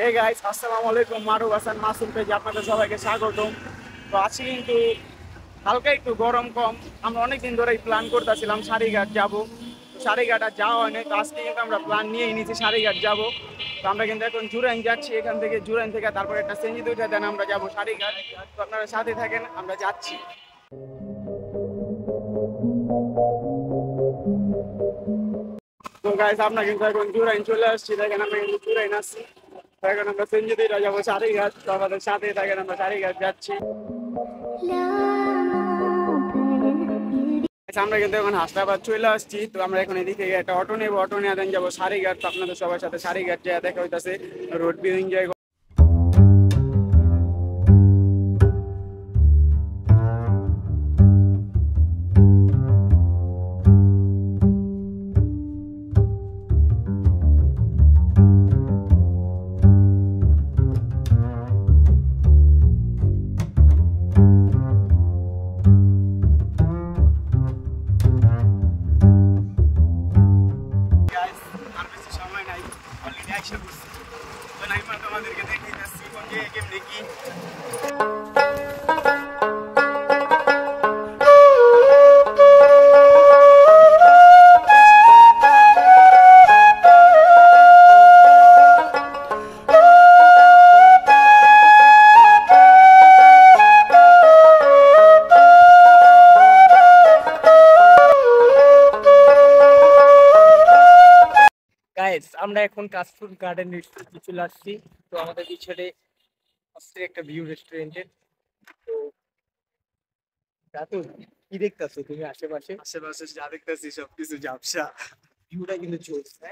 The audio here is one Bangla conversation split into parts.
এই গাইস আসসালামু আলাইকুম, মারুফ হাসান মাসুম পেজে আপনাদের সবাইকে স্বাগতম। তো আজকে কিন্তু হালকা একটু গরম কম। আমরা অনেকদিন ধরেই প্ল্যান করতেছিলাম সারিঘাট যাব, তো সারিঘাট আর যাওয়া হয়নি। তো আজকে কিন্তু আমরা প্ল্যান নিয়েই নিয়েছি সারিঘাট যাব। তো আমরা কিন্তু এখন জুরাইন যাচ্ছি, এখান থেকে জুরাইন থেকে তারপর একটা সেঞ্জিতে উঠে দেন আমরা যাবো সারিঘাট। তো আপনারা সাথে থাকেন, আমরা যাচ্ছি। তো গাইস আমরা কিন্তু এখন জুরাইন চলে আসছি, দেখেন আমরা কিন্তু জুরাইন আসছি। তো এখন আমরা সেঞ্জিতে যাবো সারিঘাট, তো আমাদের সাথে থাকেন, আমরা সারিঘাট যাচ্ছি। আচ্ছা, আমরা কিন্তু এখন হাসনাবাদ চলে আসছি। তো আমরা এখন এদিক থেকে একটা অটো নেবো, অটো নিয়ে দেন যাবো সারিঘাট। তো আপনাদের সবার সাথে সারিঘাট যায় দেখা হইতাছে, রোড ভিউ এনজয়। আর বেশি সময় নাই, অলরেডি আইসা পড়ছি। তো নাইমা তোমাদেরকে দেখিয়ে যাচ্ছি কোন জায়গায় কেমনে কি। গাইস আমরা এখন কাশফুল গার্ডেন রেস্টুরেন্টে চলে আসছি। তো আমাদের পিছনে আসছে একটা ভিউ রেস্টুরেন্টের। তো রাতুল, কি দেখতেছো তুমি আশেপাশে? আশেপাশে যা দেখতেছি সবকিছু ঝাপসা, ভিউটা কিন্তু চলছে।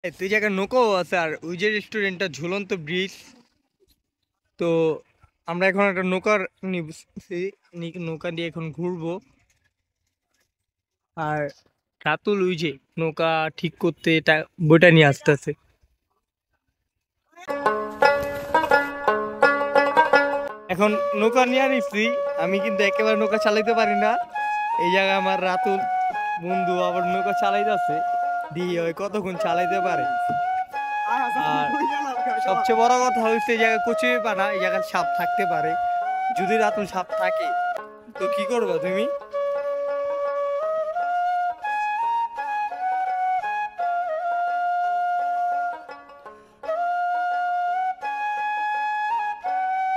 হ্যাঁ, তুই জায়গায় নৌকাও আছে, আর ওই যে রেস্টুরেন্টটা ঝুলন্ত ব্রিজ। তো আমরা এখন একটা নৌকা দিয়ে এখন ঘুরবো। আর রাতুল ওই যে নৌকা ঠিক করতে এটা বইটা নিয়ে আসতেছে। এখন নৌকা নিয়ে নিচ্ছি, আমি কিন্তু একেবারে নৌকা চালাইতে পারি না। এই জায়গায় আমার রাতুল বন্ধু আবার নৌকা চালাইতেছে, দিয়ে ওই কতক্ষণ চালাইতে পারে। আর সবচেয়ে বড় কথা হচ্ছে এই জায়গায় কচুরি পানা, এই জায়গায় সাপ থাকতে পারে। যদি রাতুল সাপ থাকে তো কি করবো তুমি?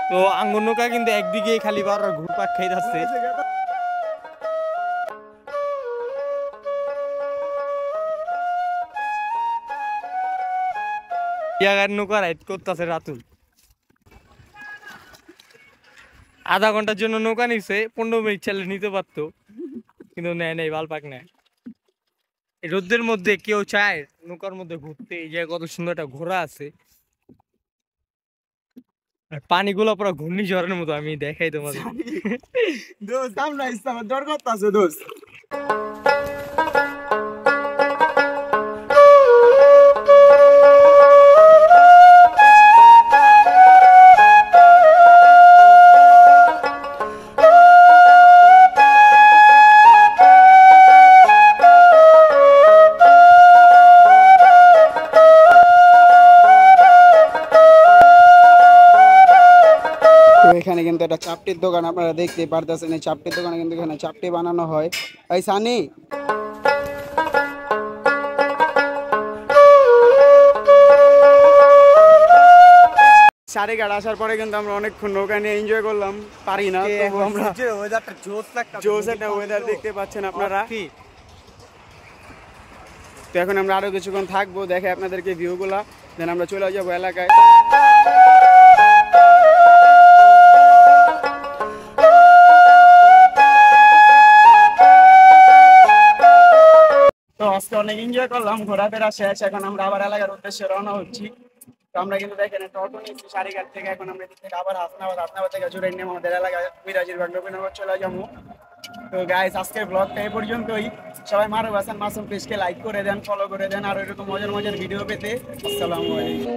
তো আঙ্গুর নৌকা কিন্তু একদিকে খালি বারবার ঘুরপাক খাই যাচ্ছে। নৌকা রাইড করতেছে রাতুল। আধা ঘন্টার জন্য নৌকা নিচ্ছে, 15 মিনিট চাইলে নিতে পারতো, কিন্তু নেয় নেই, বালপাক নেয়। এই রোদের মধ্যে কেউ চায় নৌকার মধ্যে ঘুরতে? এই জায়গায় কত সুন্দর একটা ঘোড়া আছে, আর পানিগুলো পুরো ঘূর্ণিঝড়ের মতো। আমি দেখাই তোমাদের। দোস্ত আমরা ইসলামের ডর করতেছে দোস্ত। এখানে কিন্তু একটা চাপটির দোকান আপনারা দেখতে পারতেছেন। এই চাপটির দোকানে কিন্তু এখানে চাপটি বানানো হয়। এই সানি, সারিঘাট আসার পরে কিন্তু আমরা অনেকক্ষণ নৌকা নিয়ে এনজয় করলাম, পারি না আমরা। জোস একটা ওয়েদার দেখতে পাচ্ছেন আপনারা। তো এখন আমরা আরো কিছুক্ষণ থাকবো, দেখে আপনাদেরকে ভিউগুলা, দেন আমরা চলে যাবো এলাকায়। তো আজকে অনেক এনজয় করলাম, ঘোরাফেরা শেষ, এখন আমরা আবার এলাকার উদ্দেশ্যে রওনা হচ্ছি। তো আমরা কিন্তু দেখেন একটা অটো নিচ্ছি সারিঘাট থেকে। এখন আমরা এদিক থেকে আবার হাসনাবাদ থেকে জুরাইন নিয়ে আমাদের এলাকায় মিরাজির বাগ নবীনগর চলে যাবো। তো গাইস আজকের ব্লগটা এই পর্যন্তই। সবাই মারুফ হাসান মাসুম পেজকে লাইক করে দেন, ফলো করে দেন, আর এরকম মজার মজার ভিডিও পেতে। আসসালামু আলাইকুম।